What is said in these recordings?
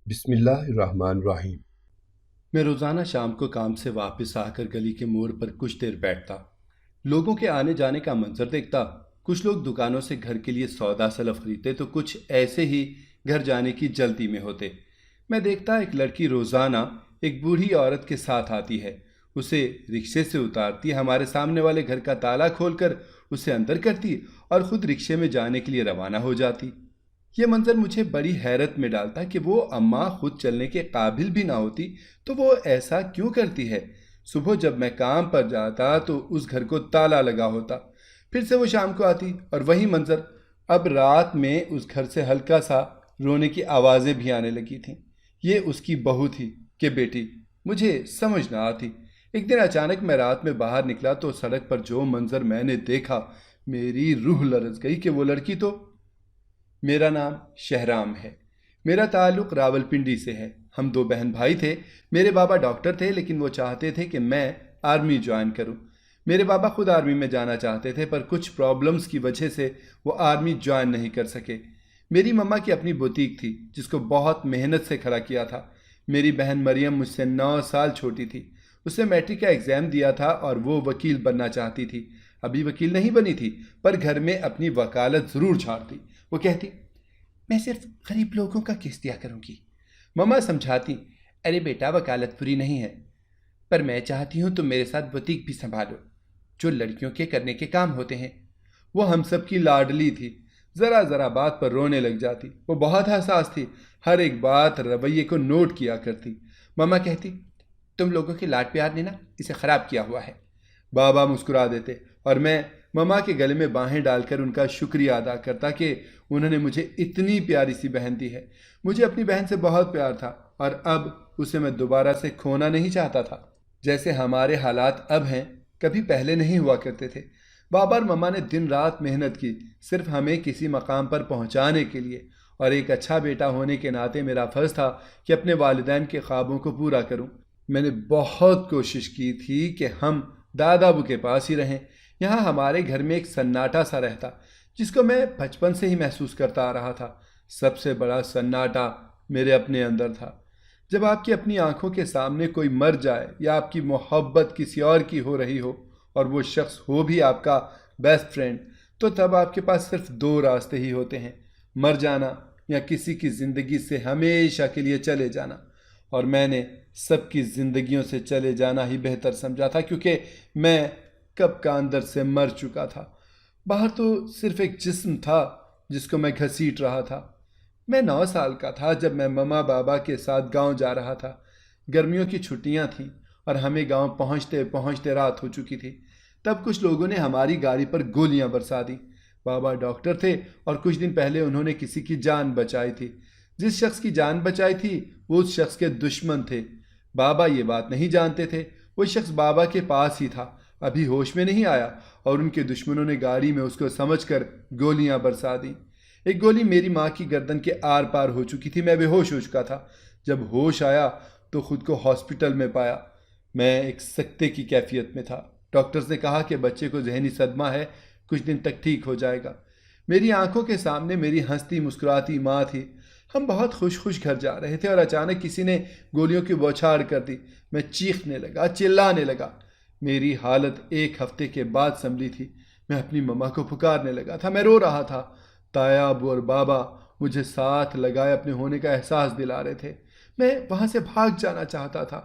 بسم اللہ الرحمن الرحیم۔ میں روزانہ شام کو کام سے واپس آ کر گلی کے موڑ پر کچھ دیر بیٹھتا، لوگوں کے آنے جانے کا منظر دیکھتا۔ کچھ لوگ دکانوں سے گھر کے لیے سودا سلف خریدتے تو کچھ ایسے ہی گھر جانے کی جلدی میں ہوتے۔ میں دیکھتا ایک لڑکی روزانہ ایک بوڑھی عورت کے ساتھ آتی ہے، اسے رکشے سے اتارتی، ہمارے سامنے والے گھر کا تالا کھول کر اسے اندر کرتی اور خود رکشے میں جانے کے لیے روانہ ہو جاتی۔ یہ منظر مجھے بڑی حیرت میں ڈالتا کہ وہ اماں خود چلنے کے قابل بھی نہ ہوتی تو وہ ایسا کیوں کرتی ہے۔ صبح جب میں کام پر جاتا تو اس گھر کو تالا لگا ہوتا، پھر سے وہ شام کو آتی اور وہی منظر۔ اب رات میں اس گھر سے ہلکا سا رونے کی آوازیں بھی آنے لگی تھیں۔ یہ اس کی بہو تھی کہ بیٹی، مجھے سمجھ نہ آتی۔ ایک دن اچانک میں رات میں باہر نکلا تو سڑک پر جو منظر میں نے دیکھا، میری روح لرز گئی کہ وہ لڑکی تو… میرا نام شہرام ہے، میرا تعلق راولپنڈی سے ہے۔ ہم دو بہن بھائی تھے۔ میرے بابا ڈاکٹر تھے لیکن وہ چاہتے تھے کہ میں آرمی جوائن کروں۔ میرے بابا خود آرمی میں جانا چاہتے تھے پر کچھ پرابلمز کی وجہ سے وہ آرمی جوائن نہیں کر سکے۔ میری مما کی اپنی بوتیک تھی جس کو بہت محنت سے کھڑا کیا تھا۔ میری بہن مریم مجھ سے 9 سال چھوٹی تھی۔ اس نے میٹرک کا ایگزام دیا تھا اور وہ وکیل بننا چاہتی تھی۔ ابھی وکیل نہیں بنی تھی پر گھر میں اپنی وکالت ضرور جھاڑتی۔ وہ کہتی، میں صرف غریب لوگوں کا کیس دیا کروں گی۔ مما سمجھاتی، ارے بیٹا وکالت پوری نہیں ہے، پر میں چاہتی ہوں تم میرے ساتھ بوتیک بھی سنبھالو، جو لڑکیوں کے کرنے کے کام ہوتے ہیں۔ وہ ہم سب کی لاڈلی تھی، ذرا ذرا بات پر رونے لگ جاتی۔ وہ بہت حساس تھی، ہر ایک بات رویے کو نوٹ کیا کرتی۔ مما کہتی، تم لوگوں کے لاڈ پیار نے نا اسے خراب کیا ہوا ہے۔ بابا مسکرا دیتے اور میں مما کے گلے میں باہیں ڈال کر ان کا شکریہ ادا کرتا کہ انہوں نے مجھے اتنی پیاری سی بہن دی ہے۔ مجھے اپنی بہن سے بہت پیار تھا اور اب اسے میں دوبارہ سے کھونا نہیں چاہتا تھا۔ جیسے ہمارے حالات اب ہیں، کبھی پہلے نہیں ہوا کرتے تھے۔ بابا اور مما نے دن رات محنت کی صرف ہمیں کسی مقام پر پہنچانے کے لیے، اور ایک اچھا بیٹا ہونے کے ناطے میرا فرض تھا کہ اپنے والدین کے خوابوں کو پورا کروں۔ میں نے بہت کوشش کی تھی کہ ہم دادا ابو کے پاس ہی رہیں۔ یہاں ہمارے گھر میں ایک سناٹا سا رہتا جس کو میں بچپن سے ہی محسوس کرتا آ رہا تھا۔ سب سے بڑا سناٹا میرے اپنے اندر تھا۔ جب آپ کی اپنی آنکھوں کے سامنے کوئی مر جائے یا آپ کی محبت کسی اور کی ہو رہی ہو اور وہ شخص ہو بھی آپ کا بیسٹ فرینڈ، تو تب آپ کے پاس صرف 2 راستے ہی ہوتے ہیں، مر جانا یا کسی کی زندگی سے ہمیشہ کے لیے چلے جانا۔ اور میں نے سب کی زندگیوں سے چلے جانا ہی بہتر سمجھا تھا، کیونکہ میں کب کا اندر سے مر چکا تھا۔ باہر تو صرف ایک جسم تھا جس کو میں گھسیٹ رہا تھا۔ میں 9 سال کا تھا جب میں مما بابا کے ساتھ گاؤں جا رہا تھا۔ گرمیوں کی چھٹیاں تھیں اور ہمیں گاؤں پہنچتے پہنچتے رات ہو چکی تھی۔ تب کچھ لوگوں نے ہماری گاڑی پر گولیاں برسا دیں۔ بابا ڈاکٹر تھے اور کچھ دن پہلے انہوں نے کسی کی جان بچائی تھی۔ جس شخص کی جان بچائی تھی وہ اس شخص کے دشمن تھے۔ بابا یہ بات نہیں جانتے تھے۔ وہ شخص بابا کے پاس ہی تھا، ابھی ہوش میں نہیں آیا، اور ان کے دشمنوں نے گاڑی میں اس کو سمجھ کر گولیاں برسا دیں۔ ایک گولی میری ماں کی گردن کے آر پار ہو چکی تھی۔ میں بے ہوش ہو چکا تھا۔ جب ہوش آیا تو خود کو ہاسپٹل میں پایا۔ میں ایک سکتے کی کیفیت میں تھا۔ ڈاکٹرز نے کہا کہ بچے کو ذہنی صدمہ ہے، کچھ دن تک ٹھیک ہو جائے گا۔ میری آنکھوں کے سامنے میری ہنستی مسکراتی ماں تھی۔ ہم بہت خوش خوش گھر جا رہے تھے اور اچانک کسی نے گولیوں کی بوچھاڑ کر دی۔ میں چیخنے لگا، چلانے لگا۔ میری حالت 1 ہفتے کے بعد سنبھلی تھی۔ میں اپنی مما کو پکارنے لگا تھا، میں رو رہا تھا۔ تایا ابو اور بابا مجھے ساتھ لگائے اپنے ہونے کا احساس دلا رہے تھے۔ میں وہاں سے بھاگ جانا چاہتا تھا۔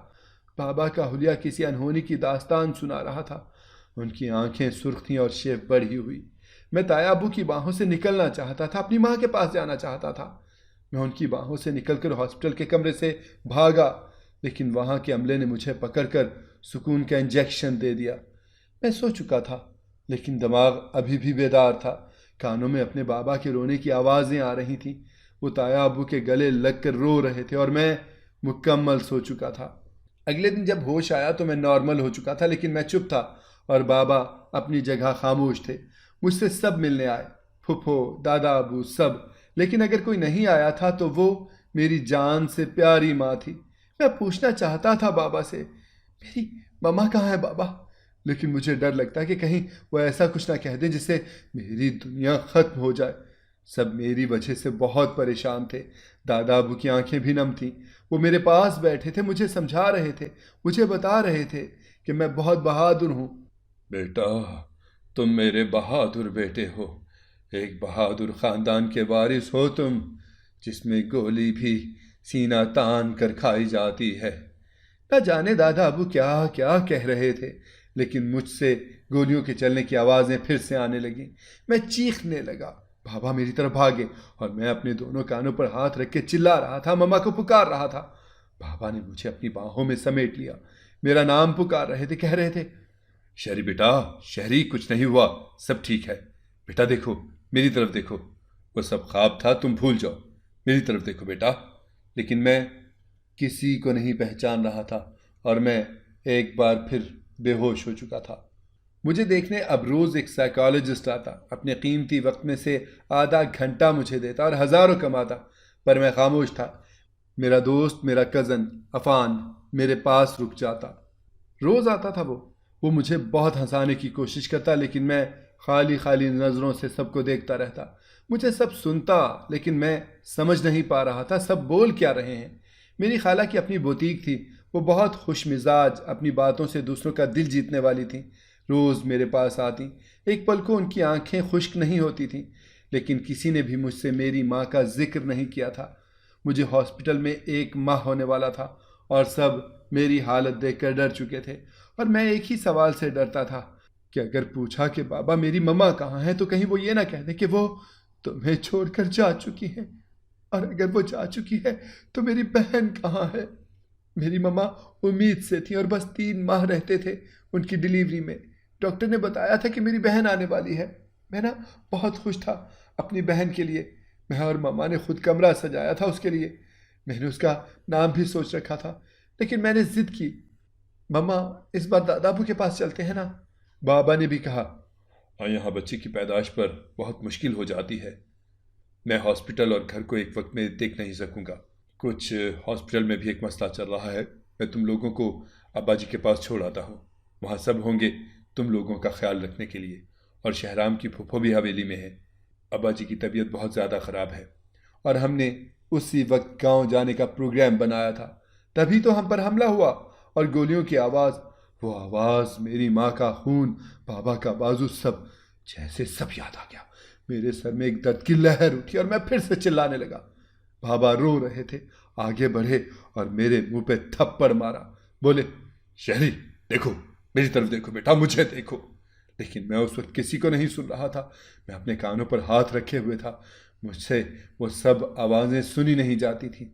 بابا کا حلیہ کسی انہونی کی داستان سنا رہا تھا۔ ان کی آنکھیں سرخ تھیں اور شیف بڑھی ہوئی۔ میں تایا ابو کی باہوں سے نکلنا چاہتا تھا، اپنی ماں کے پاس جانا چاہتا تھا۔ میں ان کی باہوں سے نکل کر ہاسپٹل کے کمرے سے بھاگا، لیکن وہاں کے عملے نے مجھے پکڑ کر سکون کا انجیکشن دے دیا۔ میں سو چکا تھا لیکن دماغ ابھی بھی بیدار تھا۔ کانوں میں اپنے بابا کے رونے کی آوازیں آ رہی تھیں۔ وہ تایا ابو کے گلے لگ کر رو رہے تھے اور میں مکمل سو چکا تھا۔ اگلے دن جب ہوش آیا تو میں نارمل ہو چکا تھا، لیکن میں چپ تھا اور بابا اپنی جگہ خاموش تھے۔ مجھ سے سب ملنے آئے، پھپھو، دادا ابو، سب، لیکن اگر کوئی نہیں آیا تھا تو وہ میری جان سے پیاری ماں تھی۔ میں پوچھنا چاہتا تھا بابا سے، میری مما کہاں ہے بابا؟ لیکن مجھے ڈر لگتا کہ کہیں وہ ایسا کچھ نہ کہہ دیں جس سے میری دنیا ختم ہو جائے۔ سب میری وجہ سے بہت پریشان تھے۔ دادا ابو کی آنکھیں بھی نم تھیں۔ وہ میرے پاس بیٹھے تھے، مجھے سمجھا رہے تھے، مجھے بتا رہے تھے کہ میں بہت بہادر ہوں۔ بیٹا، تم میرے بہادر بیٹے ہو، ایک بہادر خاندان کے وارث ہو تم، جس میں گولی بھی سینہ تان کر کھائی جاتی ہے۔ نہ جانے دادا ابو کیا کیا کہہ رہے تھے، لیکن مجھ سے گولیوں کے چلنے کی آوازیں پھر سے آنے لگیں۔ میں چیخنے لگا۔ بابا میری طرف بھاگے اور میں اپنے دونوں کانوں پر ہاتھ رکھ کے چلا رہا تھا، مما کو پکار رہا تھا۔ بابا نے مجھے اپنی باہوں میں سمیٹ لیا، میرا نام پکار رہے تھے، کہہ رہے تھے، شہری بیٹا، شہری، کچھ نہیں ہوا، سب ٹھیک ہے۔ بیٹا دیکھو، میری طرف دیکھو، وہ سب خواب تھا، تم بھول جاؤ، میری طرف دیکھو بیٹا۔ لیکن میں کسی کو نہیں پہچان رہا تھا اور میں ایک بار پھر بے ہوش ہو چکا تھا۔ مجھے دیکھنے اب روز ایک سائیکالوجسٹ آتا، اپنے قیمتی وقت میں سے آدھا گھنٹہ مجھے دیتا اور ہزاروں کماتا، پر میں خاموش تھا۔ میرا دوست، میرا کزن عفان میرے پاس رک جاتا۔ روز آتا تھا وہ مجھے بہت ہنسانے کی کوشش کرتا، لیکن میں خالی خالی نظروں سے سب کو دیکھتا رہتا۔ مجھے سب سنتا، لیکن میں سمجھ نہیں پا رہا تھا سب بول کیا رہے ہیں۔ میری خالہ کی اپنی بوتیک تھی، وہ بہت خوش مزاج، اپنی باتوں سے دوسروں کا دل جیتنے والی تھیں۔ روز میرے پاس آتی، ایک پل کو ان کی آنکھیں خشک نہیں ہوتی تھیں، لیکن کسی نے بھی مجھ سے میری ماں کا ذکر نہیں کیا تھا۔ مجھے ہاسپٹل میں 1 ماہ ہونے والا تھا اور سب میری حالت دیکھ کر ڈر چکے تھے، اور میں ایک ہی سوال سے ڈرتا تھا کہ اگر پوچھا کہ بابا میری مما کہاں ہیں تو کہیں وہ یہ نہ کہہ دیں کہ وہ تمہیں چھوڑ کر جا چکی ہیں، اور اگر وہ جا چکی ہے تو میری بہن کہاں ہے۔ میری مما امید سے تھی اور بس 3 ماہ رہتے تھے ان کی ڈیلیوری میں۔ ڈاکٹر نے بتایا تھا کہ میری بہن آنے والی ہے۔ میں بہت خوش تھا اپنی بہن کے لیے۔ میں اور مما نے خود کمرہ سجایا تھا اس کے لیے، میں نے اس کا نام بھی سوچ رکھا تھا، لیکن میں نے ضد کی، مما اس بار دادا ابو کے پاس چلتے ہیں نا۔ بابا نے بھی کہا، یہاں بچے کی پیدائش پر بہت مشکل ہو جاتی ہے، میں ہاسپٹل اور گھر کو ایک وقت میں دیکھ نہیں سکوں گا۔ کچھ ہاسپٹل میں بھی ایک مسئلہ چل رہا ہے، میں تم لوگوں کو ابا جی کے پاس چھوڑ آتا ہوں، وہاں سب ہوں گے تم لوگوں کا خیال رکھنے کے لیے، اور شہرام کی پھوپھو بھی حویلی میں ہے۔ ابا جی کی طبیعت بہت زیادہ خراب ہے۔ اور ہم نے اسی وقت گاؤں جانے کا پروگرام بنایا تھا، تبھی تو ہم پر حملہ ہوا، اور گولیوں کی آواز، وہ آواز، میری ماں کا خون، بابا کا بازو، سب جیسے سب یاد آ گیا۔ میرے سر میں ایک درد کی لہر اٹھی اور میں پھر سے چلانے لگا۔ بابا رو رہے تھے، آگے بڑھے اور میرے منہ پہ تھپڑ مارا، بولے، شہری دیکھو، میری طرف دیکھو بیٹا، مجھے دیکھو۔ لیکن میں اس وقت کسی کو نہیں سن رہا تھا، میں اپنے کانوں پر ہاتھ رکھے ہوئے تھا، مجھ سے وہ سب آوازیں سنی نہیں جاتی تھیں۔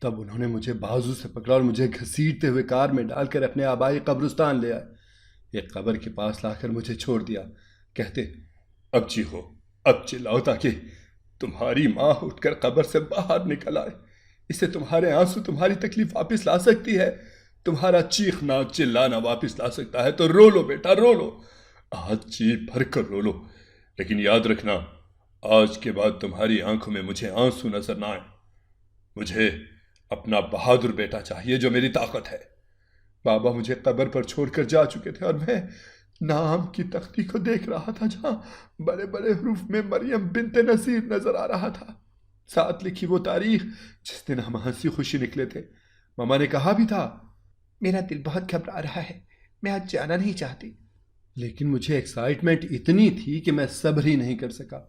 تب انہوں نے مجھے بازو سے پکڑا اور مجھے گھسیٹتے ہوئے کار میں ڈال کر اپنے آبائی قبرستان لے آئے۔ ایک قبر کے پاس لا کر مجھے چھوڑ دیا، کہتے، اب جی ہو، اب چلاؤ تاکہ تمہاری ماں اٹھ کر قبر سے باہر نکل آئے۔ اسے تمہارے آنسو تمہاری تکلیف واپس لا سکتی ہے، تمہارا چیخنا چلانا واپس لا سکتا ہے، تو رو لو بیٹا، رو لو، آج جی بھر کر رو لو، لیکن یاد رکھنا، آج کے بعد تمہاری آنکھوں میں مجھے آنسو نظر نہ آئے۔ مجھے اپنا بہادر بیٹا چاہیے جو میری طاقت ہے۔ بابا مجھے قبر پر چھوڑ کر جا چکے تھے اور میں نام کی تختی کو دیکھ رہا تھا، جہاں بڑے بڑے حروف میں مریم بنت نصیر نظر آ رہا تھا، ساتھ لکھی وہ تاریخ جس دن ہم ہنسی خوشی نکلے تھے۔ ماما نے کہا بھی تھا، میرا دل بہت گھبرا رہا ہے، میں آج جانا نہیں چاہتی، لیکن مجھے ایکسائٹمنٹ اتنی تھی کہ میں صبر ہی نہیں کر سکا۔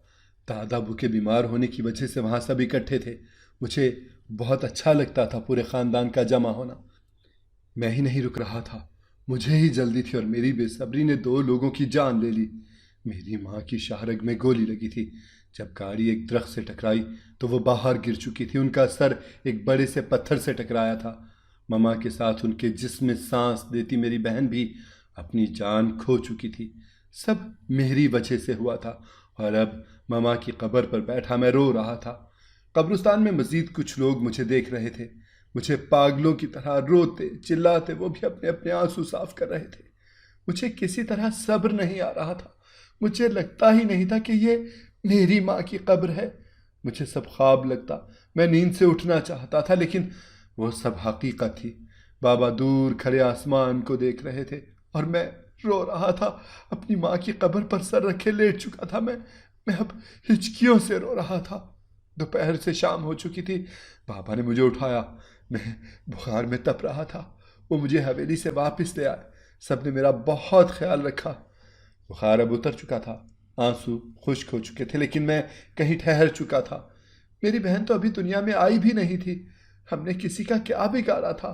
دادا ابو کے بیمار ہونے کی وجہ سے وہاں سب اکٹھے تھے، مجھے بہت اچھا لگتا تھا پورے خاندان کا جمع ہونا۔ میں ہی نہیں رک رہا تھا، مجھے ہی جلدی تھی، اور میری بے صبری نے 2 لوگوں کی جان لے لی۔ میری ماں کی شاہرگ میں گولی لگی تھی، جب گاڑی ایک درخت سے ٹکرائی تو وہ باہر گر چکی تھی، ان کا سر ایک بڑے سے پتھر سے ٹکرایا تھا۔ ماما کے ساتھ ان کے جسم میں سانس دیتی میری بہن بھی اپنی جان کھو چکی تھی۔ سب میری وجہ سے ہوا تھا، اور اب ماما کی قبر پر بیٹھا میں رو رہا تھا۔ قبرستان میں مزید کچھ لوگ مجھے دیکھ رہے تھے، مجھے پاگلوں کی طرح روتے چلاتے، وہ بھی اپنے اپنے آنسو صاف کر رہے تھے۔ مجھے کسی طرح صبر نہیں آ رہا تھا، مجھے لگتا ہی نہیں تھا کہ یہ میری ماں کی قبر ہے۔ مجھے سب خواب لگتا، میں نیند سے اٹھنا چاہتا تھا، لیکن وہ سب حقیقت تھی۔ بابا دور کھڑے آسمان کو دیکھ رہے تھے اور میں رو رہا تھا، اپنی ماں کی قبر پر سر رکھے لیٹ چکا تھا۔ میں اب ہچکیوں سے رو رہا تھا۔ دوپہر سے شام ہو چکی تھی۔ بابا نے مجھے اٹھایا، میں بخار میں تپ رہا تھا۔ وہ مجھے حویلی سے واپس لے آئے۔ سب نے میرا بہت خیال رکھا۔ بخار اب اتر چکا تھا، آنسو خشک ہو چکے تھے، لیکن میں کہیں ٹھہر چکا تھا۔ میری بہن تو ابھی دنیا میں آئی بھی نہیں تھی۔ ہم نے کسی کا کیا بگاڑا تھا؟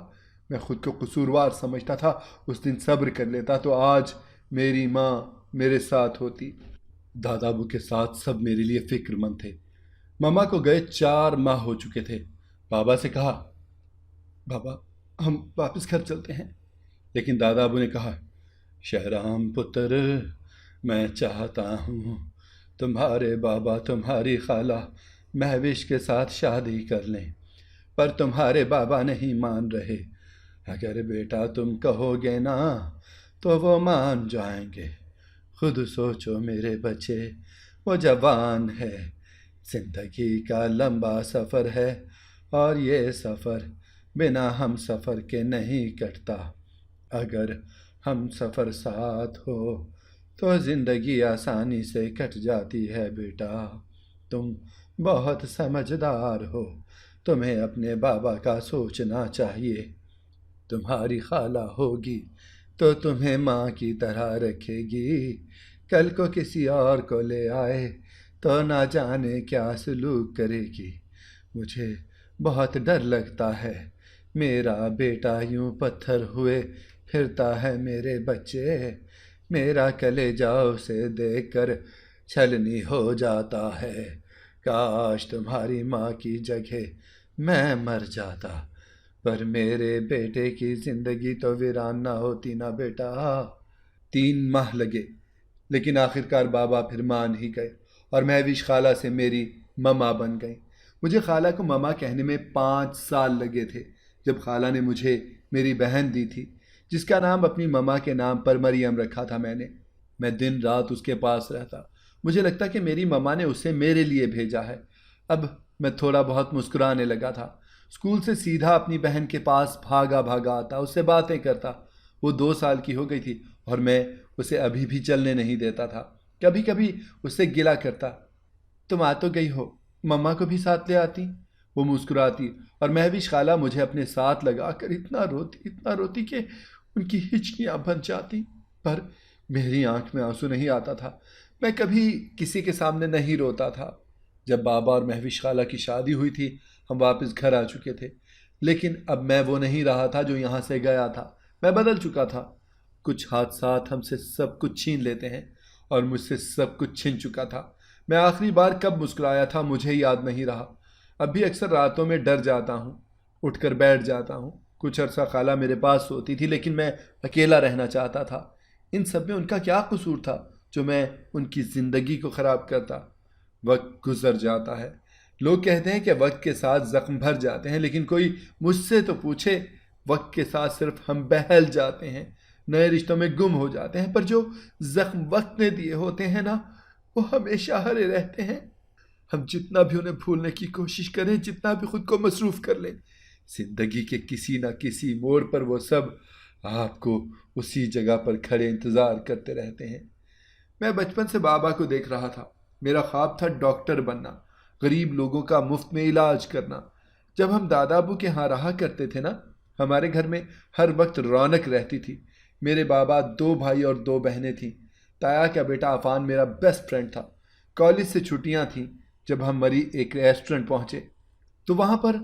میں خود کو قصوروار سمجھتا تھا۔ اس دن صبر کر لیتا تو آج میری ماں میرے ساتھ ہوتی۔ دادا ابو کے ساتھ سب میرے لیے فکر مند تھے۔ ماما کو گئے 4 ماہ ہو چکے تھے۔ بابا سے کہا، بابا ہم واپس گھر چلتے ہیں، لیکن دادا ابو نے کہا، شہرام پتر، میں چاہتا ہوں تمہارے بابا تمہاری خالہ مہوش کے ساتھ شادی کر لیں، پر تمہارے بابا نہیں مان رہے۔ اگر بیٹا تم کہو گے نا تو وہ مان جائیں گے۔ خود سوچو میرے بچے، وہ جوان ہے، زندگی کا لمبا سفر ہے، اور یہ سفر بنا ہم سفر کے نہیں کٹتا۔ اگر ہم سفر ساتھ ہو تو زندگی آسانی سے کٹ جاتی ہے بیٹا۔ تم بہت سمجھدار ہو، تمہیں اپنے بابا کا سوچنا چاہیے۔ تمہاری خالہ ہوگی تو تمہیں ماں کی طرح رکھے گی، کل کو کسی اور کو لے آئے تو نہ جانے کیا سلوک کرے گی۔ مجھے بہت ڈر لگتا ہے، میرا بیٹا یوں پتھر ہوئے پھرتا ہے۔ میرے بچے، میرا کلیجہ اسے دیکھ کر چھلنی ہو جاتا ہے۔ کاش تمہاری ماں کی جگہ میں مر جاتا، پر میرے بیٹے کی زندگی تو ویران نہ ہوتی نا بیٹا۔ 3 ماہ لگے، لیکن آخرکار بابا پھر مان ہی گئے، اور مہوش خالہ سے میری مما بن گئی۔ مجھے خالہ کو مما کہنے میں 5 سال لگے تھے، جب خالہ نے مجھے میری بہن دی تھی، جس کا نام اپنی مما کے نام پر مریم رکھا تھا میں نے۔ میں دن رات اس کے پاس رہتا۔ مجھے لگتا کہ میری مما نے اسے میرے لیے بھیجا ہے۔ اب میں تھوڑا بہت مسکرانے لگا تھا۔ اسکول سے سیدھا اپنی بہن کے پاس بھاگا آتا، اس سے باتیں کرتا۔ وہ 2 سال کی ہو گئی تھی، اور میں اسے ابھی بھی چلنے نہیں دیتا تھا۔ کبھی کبھی اس سے گلہ کرتا، تم آ تو گئی ہو، مما کو بھی ساتھ لے آتی۔ وہ مسکراتی، اور مہوش خالہ مجھے اپنے ساتھ لگا کر اتنا روتی کہ ان کی ہچکیاں بن جاتی، پر میری آنکھ میں آنسو نہیں آتا تھا۔ میں کبھی کسی کے سامنے نہیں روتا تھا۔ جب بابا اور مہوش خالہ کی شادی ہوئی تھی، ہم واپس گھر آ چکے تھے، لیکن اب میں وہ نہیں رہا تھا جو یہاں سے گیا تھا۔ میں بدل چکا تھا۔ کچھ حادثات ہم سے سب کچھ چھین لیتے ہیں، اور مجھ سے سب کچھ چھن چکا تھا۔ میں آخری بار کب مسکرایا تھا مجھے یاد نہیں رہا۔ اب بھی اکثر راتوں میں ڈر جاتا ہوں، اٹھ کر بیٹھ جاتا ہوں۔ کچھ عرصہ خالہ میرے پاس سوتی تھی، لیکن میں اکیلا رہنا چاہتا تھا۔ ان سب میں ان کا کیا قصور تھا جو میں ان کی زندگی کو خراب کرتا؟ وقت گزر جاتا ہے۔ لوگ کہتے ہیں کہ وقت کے ساتھ زخم بھر جاتے ہیں، لیکن کوئی مجھ سے تو پوچھے، وقت کے ساتھ صرف ہم بہل جاتے ہیں، نئے رشتوں میں گم ہو جاتے ہیں، پر جو زخم وقت نے دیے ہوتے ہیں نا، وہ ہمیشہ ہرے رہتے ہیں۔ ہم جتنا بھی انہیں بھولنے کی کوشش کریں، جتنا بھی خود کو مصروف کر لیں، زندگی کے کسی نہ کسی موڑ پر وہ سب آپ کو اسی جگہ پر کھڑے انتظار کرتے رہتے ہیں۔ میں بچپن سے بابا کو دیکھ رہا تھا۔ میرا خواب تھا ڈاکٹر بننا، غریب لوگوں کا مفت میں علاج کرنا۔ جب ہم دادا ابو کے ہاں رہا کرتے تھے نا، ہمارے گھر میں ہر وقت رونق رہتی تھی۔ میرے بابا 2 بھائی اور 2 بہنیں تھیں۔ تایا کا بیٹا عفان میرا بیسٹ فرینڈ تھا۔ کالج سے چھٹیاں تھیں جب ہم مری ایک ریسٹورنٹ پہنچے، تو وہاں پر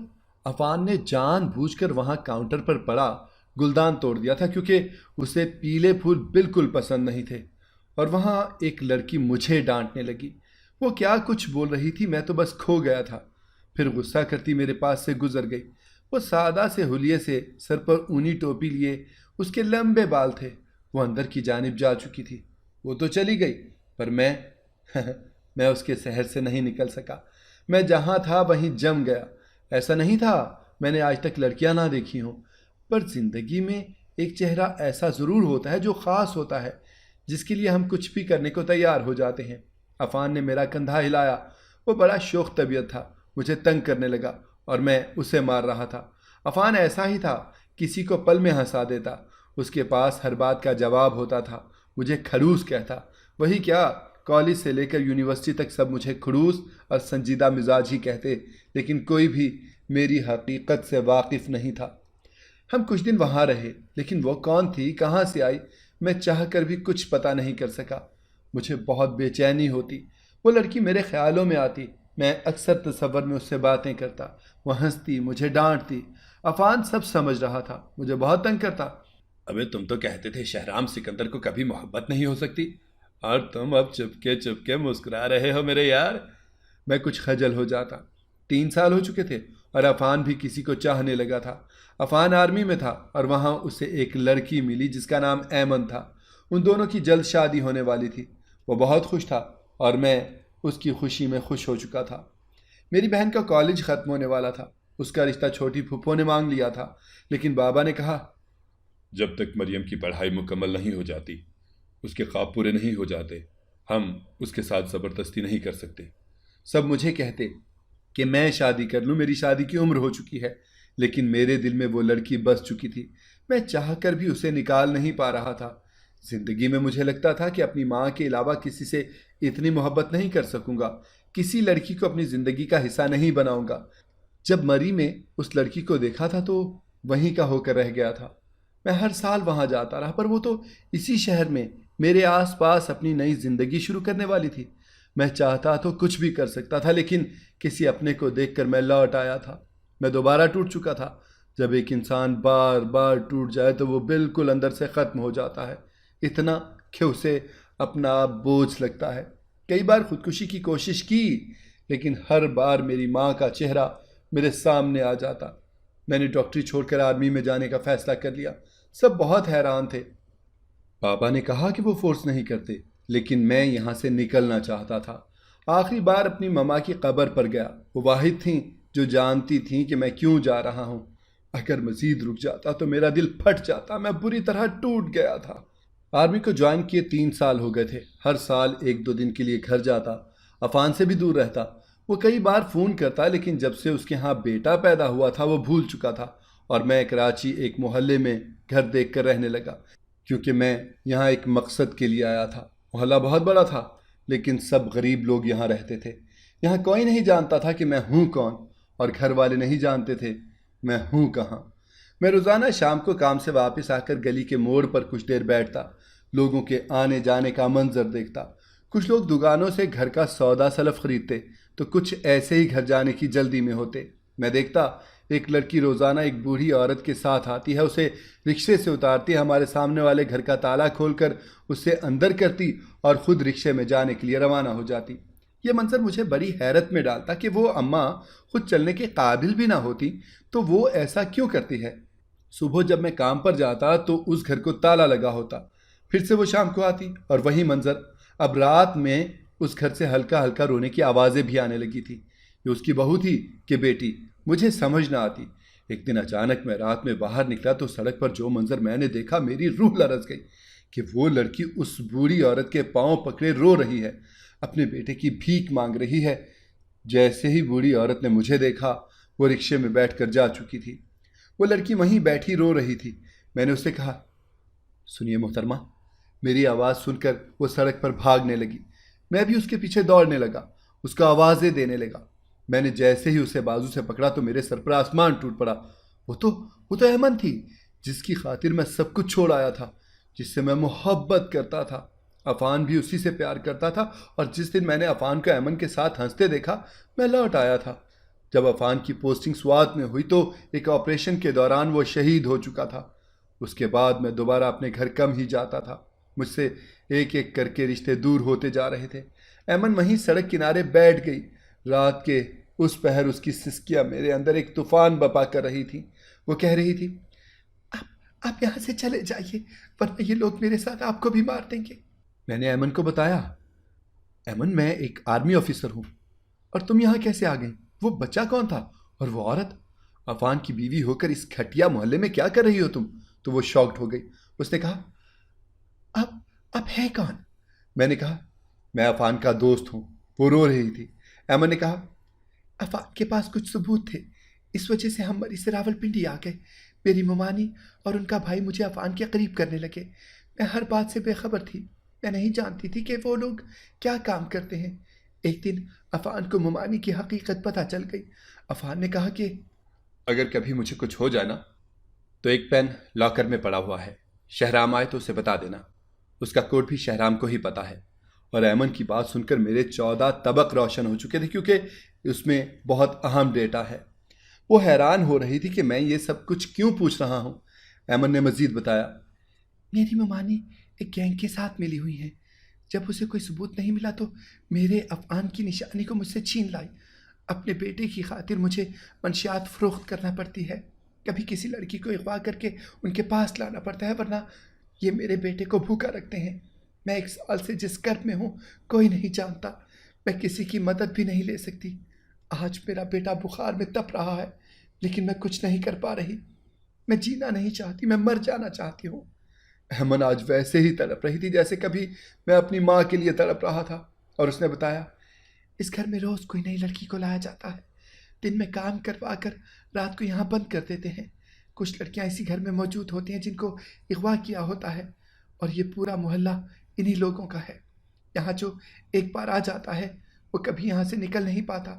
عفان نے جان بوجھ کر وہاں کاؤنٹر پر پڑا گلدان توڑ دیا تھا، کیونکہ اسے پیلے پھول بالکل پسند نہیں تھے۔ اور وہاں ایک لڑکی مجھے ڈانٹنے لگی۔ وہ کیا کچھ بول رہی تھی، میں تو بس کھو گیا تھا۔ پھر غصہ کرتی میرے پاس سے گزر گئی۔ وہ سادہ سے حلیے سے، سر پر اونی ٹوپی لیے، اس کے لمبے بال تھے۔ وہ اندر کی جانب جا چکی تھی۔ وہ تو چلی گئی، پر میں اس کے شہر سے نہیں نکل سکا۔ میں جہاں تھا وہیں جم گیا۔ ایسا نہیں تھا میں نے آج تک لڑکیاں نہ دیکھی ہوں، پر زندگی میں ایک چہرہ ایسا ضرور ہوتا ہے جو خاص ہوتا ہے، جس کے لیے ہم کچھ بھی کرنے کو تیار ہو جاتے ہیں۔ عفان نے میرا کندھا ہلایا۔ وہ بڑا شوخ طبیعت تھا، مجھے تنگ کرنے لگا، اور میں اسے مار رہا تھا۔ عفان ایسا ہی تھا، کسی کو پل میں ہنسا دیتا۔ اس کے پاس ہر بات کا جواب ہوتا تھا۔ مجھے کھڑوس کہتا، وہی کیا، کالج سے لے کر یونیورسٹی تک سب مجھے خڑوس اور سنجیدہ مزاج ہی کہتے، لیکن کوئی بھی میری حقیقت سے واقف نہیں تھا۔ ہم کچھ دن وہاں رہے، لیکن وہ کون تھی، کہاں سے آئی، میں چاہ کر بھی کچھ پتہ نہیں کر سکا۔ مجھے بہت بے چینی ہوتی۔ وہ لڑکی میرے خیالوں میں آتی، میں اکثر تصور میں اس سے باتیں کرتا، وہ ہنستی، مجھے ڈانٹتی۔ عفان سب سمجھ رہا تھا، مجھے بہت تنگ کرتا۔ ابے تم تو کہتے تھے شہرام سکندر کو کبھی محبت نہیں ہو سکتی، اور تم اب چپکے مسکرا رہے ہو میرے یار۔ میں کچھ خجل ہو جاتا۔ 3 سال ہو چکے تھے اور عفان بھی کسی کو چاہنے لگا تھا۔ عفان آرمی میں تھا اور وہاں اسے ایک لڑکی ملی جس کا نام ایمن تھا۔ ان دونوں کی جلد شادی ہونے والی تھی۔ وہ بہت خوش تھا اور میں اس کی خوشی میں خوش ہو چکا تھا۔ میری بہن کا کالج ختم ہونے والا تھا۔ اس کا رشتہ چھوٹی پھپھو نے مانگ لیا تھا، لیکن بابا نے کہا، جب تک مریم کی پڑھائی مکمل نہیں ہو جاتی، اس کے خواب پورے نہیں ہو جاتے، ہم اس کے ساتھ زبردستی نہیں کر سکتے۔ سب مجھے کہتے کہ میں شادی کر لوں، میری شادی کی عمر ہو چکی ہے، لیکن میرے دل میں وہ لڑکی بس چکی تھی۔ میں چاہ کر بھی اسے نکال نہیں پا رہا تھا۔ زندگی میں مجھے لگتا تھا کہ اپنی ماں کے علاوہ کسی سے اتنی محبت نہیں کر سکوں گا، کسی لڑکی کو اپنی زندگی کا حصہ نہیں بناؤں گا۔ جب مری میں اس لڑکی کو دیکھا تھا تو وہیں کا ہو کر رہ گیا تھا۔ میں ہر سال وہاں جاتا رہا، پر وہ تو اسی شہر میں میرے آس پاس اپنی نئی زندگی شروع کرنے والی تھی۔ میں چاہتا تو کچھ بھی کر سکتا تھا، لیکن کسی اپنے کو دیکھ کر میں لوٹ آیا تھا۔ میں دوبارہ ٹوٹ چکا تھا۔ جب ایک انسان بار بار ٹوٹ جائے تو وہ بالکل اندر سے ختم ہو جاتا ہے، اتنا کہ اسے اپنا آپ بوجھ لگتا ہے۔ کئی بار خودکشی کی کوشش کی، لیکن ہر بار میری ماں کا چہرہ میرے سامنے آ جاتا۔ میں نے ڈاکٹری چھوڑ کر آرمی میں جانے کا فیصلہ کر لیا۔ سب بہت حیران تھے۔ پاپا نے کہا کہ وہ فورس نہیں کرتے، لیکن میں یہاں سے نکلنا چاہتا تھا۔ آخری بار اپنی مما کی قبر پر گیا۔ وہ واحد تھیں جو جانتی تھیں کہ میں کیوں جا رہا ہوں۔ اگر مزید رک جاتا تو میرا دل پھٹ جاتا، میں بری طرح ٹوٹ گیا تھا۔ آرمی کو جوائن کیے 3 سال ہو گئے تھے۔ ہر سال 1-2 دن کے لیے گھر جاتا، عفان سے بھی دور رہتا۔ وہ کئی بار فون کرتا، لیکن جب سے اس کے ہاں بیٹا پیدا ہوا تھا وہ بھول چکا تھا، اور میں کراچی ایک محلے میں گھر دیکھ کر رہنے لگا، کیونکہ میں یہاں ایک مقصد کے لیے آیا تھا۔ محلہ بہت بڑا تھا، لیکن سب غریب لوگ یہاں رہتے تھے۔ یہاں کوئی نہیں جانتا تھا کہ میں ہوں کون، اور گھر والے نہیں جانتے تھے میں ہوں کہاں۔ میں روزانہ شام کو کام سے واپس آ کر گلی کے موڑ پر کچھ دیر بیٹھتا، لوگوں کے آنے جانے کا منظر دیکھتا۔ کچھ لوگ دکانوں سے گھر کا سودا سلف خریدتے تو کچھ ایسے ہی گھر جانے کی جلدی میں ہوتے۔ میں دیکھتا ایک لڑکی روزانہ ایک بوڑھی عورت کے ساتھ آتی ہے، اسے رکشے سے اتارتی، ہمارے سامنے والے گھر کا تالا کھول کر اسے اندر کرتی اور خود رکشے میں جانے کے لیے روانہ ہو جاتی۔ یہ منظر مجھے بڑی حیرت میں ڈالتا کہ وہ اماں خود چلنے کے قابل بھی نہ ہوتی تو وہ ایسا کیوں کرتی ہے۔ صبح جب میں کام پر جاتا تو اس گھر کو تالا لگا ہوتا، پھر سے وہ شام کو آتی اور وہی منظر۔ اب رات میں اس گھر سے ہلکا ہلکا رونے کی آوازیں بھی آنے لگی تھی۔ یہ اس کی بہو تھی کہ بیٹی، مجھے سمجھ نہ آتی۔ ایک دن اچانک میں رات میں باہر نکلا تو سڑک پر جو منظر میں نے دیکھا میری روح لرز گئی کہ وہ لڑکی اس بوڑھی عورت کے پاؤں پکڑے رو رہی ہے، اپنے بیٹے کی بھیک مانگ رہی ہے۔ جیسے ہی بوڑھی عورت نے مجھے دیکھا وہ رکشے میں بیٹھ کر جا چکی تھی۔ وہ لڑکی وہیں بیٹھی رو رہی تھی۔ میں نے اس سے کہا، سنیے محترمہ۔ میری آواز سن کر وہ سڑک پر بھاگنے لگی۔ میں بھی اس کے پیچھے دوڑنے لگا، اس کو آوازیں دینے لگا۔ میں نے جیسے ہی اسے بازو سے پکڑا تو میرے سر پر آسمان ٹوٹ پڑا۔ وہ تو ایمن تھی جس کی خاطر میں سب کچھ چھوڑ آیا تھا، جس سے میں محبت کرتا تھا۔ عفان بھی اسی سے پیار کرتا تھا، اور جس دن میں نے عفان کو ایمن کے ساتھ ہنستے دیکھا میں لوٹ آیا تھا۔ جب عفان کی پوسٹنگ سوات میں ہوئی تو ایک آپریشن کے دوران وہ شہید ہو چکا تھا۔ اس کے بعد میں دوبارہ اپنے گھر کم ہی جاتا تھا۔ مجھ سے ایک ایک کر کے رشتے دور ہوتے جا رہے تھے۔ ایمن وہیں سڑک کنارے بیٹھ گئی۔ رات کے اس پہر اس کی سسکیاں میرے اندر ایک طوفان بپا کر رہی تھی۔ وہ کہہ رہی تھی، آپ یہاں سے چلے جائیے ورنہ یہ لوگ میرے ساتھ آپ کو بھی مار دیں گے۔ میں نے ایمن کو بتایا، ایمن میں ایک آرمی آفیسر ہوں، اور تم یہاں کیسے آ گئی؟ وہ بچہ کون تھا اور وہ عورت؟ عفان کی بیوی ہو کر اس گھٹیا محلے میں کیا کر رہی ہو تم؟ تو وہ شاکڈ ہو گئی۔ اس نے کہا، اب ہے کون؟ میں نے کہا، میں عفان کا دوست ہوں۔ وہ رو رہی تھی۔ ایمن نے کہا، عفان کے پاس کچھ ثبوت تھے، اس وجہ سے ہم مری سے راولپنڈی آ گئے۔ میری ممانی اور ان کا بھائی مجھے عفان کے قریب کرنے لگے۔ میں ہر بات سے بے خبر تھی۔ میں نہیں جانتی تھی کہ وہ لوگ کیا کام کرتے ہیں۔ ایک دن عفان کو ممانی کی حقیقت پتہ چل گئی۔ عفان نے کہا کہ اگر کبھی مجھے کچھ ہو جائے نا تو ایک پین لاکر میں پڑا ہوا ہے، شہرام آئے تو اسے بتا دینا۔ اس کا کوڈ بھی شہرام کو ہی پتا ہے۔ اور ایمن کی بات سن کر میرے 14 طبق روشن ہو چکے تھے، کیونکہ اس میں بہت اہم ڈیٹا ہے۔ وہ حیران ہو رہی تھی کہ میں یہ سب کچھ کیوں پوچھ رہا ہوں۔ ایمن نے مزید بتایا، میری ممانی ایک گینگ کے ساتھ ملی ہوئی ہے۔ جب اسے کوئی ثبوت نہیں ملا تو میرے عفان کی نشانی کو مجھ سے چھین لائی۔ اپنے بیٹے کی خاطر مجھے منشیات فروخت کرنا پڑتی ہے۔ کبھی کسی لڑکی کو اغوا کر کے ان کے پاس لانا پڑتا ہے، ورنہ یہ میرے بیٹے کو بھوکا رکھتے ہیں۔ میں 1 سال سے جس کرب میں ہوں کوئی نہیں جانتا۔ میں کسی کی مدد بھی نہیں لے سکتی۔ آج میرا بیٹا بخار میں تپ رہا ہے، لیکن میں کچھ نہیں کر پا رہی۔ میں جینا نہیں چاہتی، میں مر جانا چاہتی ہوں۔ احمد آج ویسے ہی تڑپ رہی تھی جیسے کبھی میں اپنی ماں کے لیے تڑپ رہا تھا، اور اس نے بتایا، اس گھر میں روز کوئی نئی لڑکی کو لایا جاتا ہے۔ دن میں کام کروا کر رات کو یہاں بند کر دیتے ہیں۔ کچھ لڑکیاں اسی گھر میں موجود ہوتی ہیں جن کو اغوا کیا ہوتا ہے، اور یہ پورا محلہ انہی لوگوں کا ہے۔ یہاں جو ایک بار آ جاتا ہے وہ کبھی یہاں سے نکل نہیں پاتا۔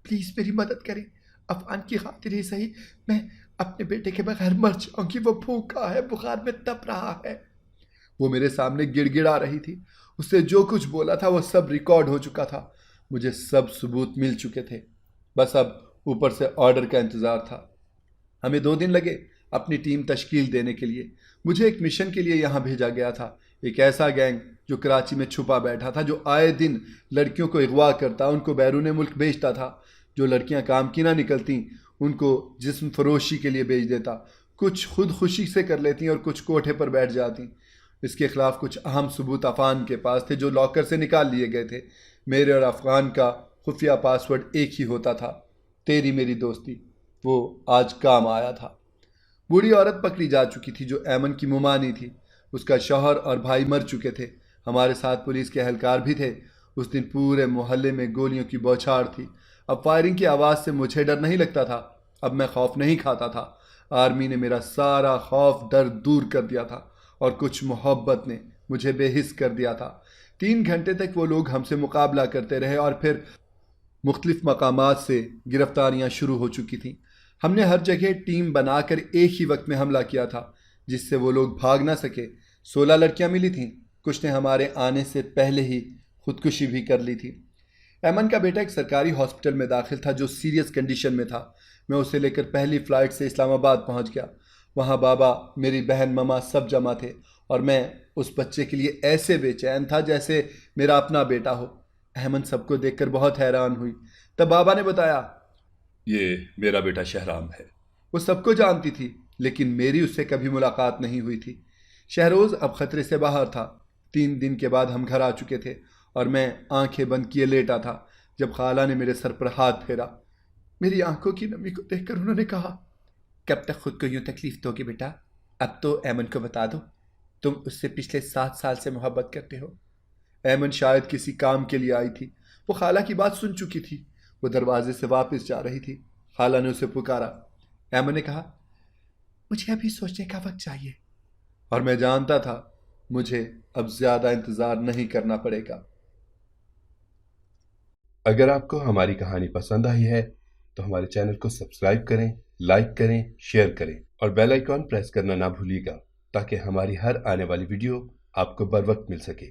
پلیز میری مدد کریں، عفان کی خاطر ہی صحیح، میں اپنے بیٹے کے بغیر مر جاؤں گی۔ وہ بھوکا ہے، بخار میں تپ رہا ہے۔ وہ میرے سامنے گڑ گڑا رہی تھی۔ اس سے جو کچھ بولا تھا وہ سب ریکارڈ ہو چکا تھا۔ مجھے سب ثبوت مل چکے تھے، بس اب اوپر سے آرڈر کا انتظار تھا۔ ہمیں 2 دن لگے اپنی ٹیم تشکیل دینے کے لیے۔ مجھے ایک مشن کے لیے یہاں بھیجا گیا تھا، ایک ایسا گینگ جو کراچی میں چھپا بیٹھا تھا، جو آئے دن لڑکیوں کو اغوا کرتا، ان کو بیرون ملک بھیجتا تھا۔ جو لڑکیاں کام کی نہ نکلتیں ان کو جسم فروشی کے لیے بھیج دیتا۔ کچھ خود خوشی سے کر لیتی اور کچھ کوٹھے پر بیٹھ جاتی۔ اس کے خلاف کچھ اہم ثبوت عفان کے پاس تھے جو لاکر سے نکال لیے گئے تھے۔ میرے اور عفان کا خفیہ پاسورڈ ایک ہی ہوتا تھا، تیری میری دوستی۔ وہ آج کام آیا تھا۔ بوڑھی عورت پکڑی جا چکی تھی جو ایمن کی ممانی تھی۔ اس کا شوہر اور بھائی مر چکے تھے۔ ہمارے ساتھ پولیس کے اہلکار بھی تھے۔ اس دن پورے محلے میں گولیوں کی بوچھاڑ تھی۔ اب فائرنگ کی آواز سے مجھے ڈر نہیں لگتا تھا، اب میں خوف نہیں کھاتا تھا۔ آرمی نے میرا سارا خوف ڈر دور کر دیا تھا، اور کچھ محبت نے مجھے بے حس کر دیا تھا۔ 3 گھنٹے تک وہ لوگ ہم سے مقابلہ کرتے رہے، اور پھر مختلف مقامات سے گرفتاریاں شروع ہو چکی تھیں۔ ہم نے ہر جگہ ٹیم بنا کر ایک ہی وقت میں حملہ کیا تھا، جس سے وہ لوگ بھاگ نہ سکے۔ 16 لڑکیاں ملی تھیں، کچھ نے ہمارے آنے سے پہلے ہی خودکشی بھی کر لی تھی۔ ایمن کا بیٹا ایک سرکاری ہاسپٹل میں داخل تھا جو سیریس کنڈیشن میں تھا۔ میں اسے لے کر پہلی فلائٹ سے اسلام آباد پہنچ گیا۔ وہاں بابا، میری بہن، مما سب جمع تھے، اور میں اس بچے کے لیے ایسے بے چین تھا جیسے میرا اپنا بیٹا ہو۔ احمد سب کو دیکھ کر بہت حیران ہوئی۔ تب بابا نے بتایا، یہ میرا بیٹا شہرام ہے۔ وہ سب کو جانتی تھی، لیکن میری اس سے کبھی ملاقات نہیں ہوئی تھی۔ شہروز اب خطرے سے باہر تھا۔ 3 دن کے بعد ہم گھر آ چکے تھے، اور میں آنکھیں بند کیے لیٹا تھا جب خالہ نے میرے سر پر ہاتھ پھیرا۔ میری آنکھوں کی نمی کو دیکھ کر انہوں نے کہا، کب تک خود کو یوں تکلیف دو گے بیٹا؟ اب تو ایمن کو بتا دو، تم اس سے پچھلے 7 سال سے محبت کرتے ہو۔ ایمن شاید کسی کام کے لیے آئی تھی۔ وہ خالہ کی بات سن چکی تھی۔ وہ دروازے سے واپس جا رہی تھی۔ خالہ نے اسے پکارا۔ ایمن نے کہا، مجھے ابھی سوچنے کا وقت چاہیے۔ اور میں جانتا تھا مجھے اب زیادہ انتظار نہیں کرنا پڑے گا۔ اگر آپ کو ہماری کہانی پسند آئی ہے تو ہمارے چینل کو سبسکرائب کریں، لائک کریں، شیئر کریں، اور بیل آئیکن پریس کرنا نہ بھولیے گا تاکہ ہماری ہر آنے والی ویڈیو آپ کو بر وقت مل سکے۔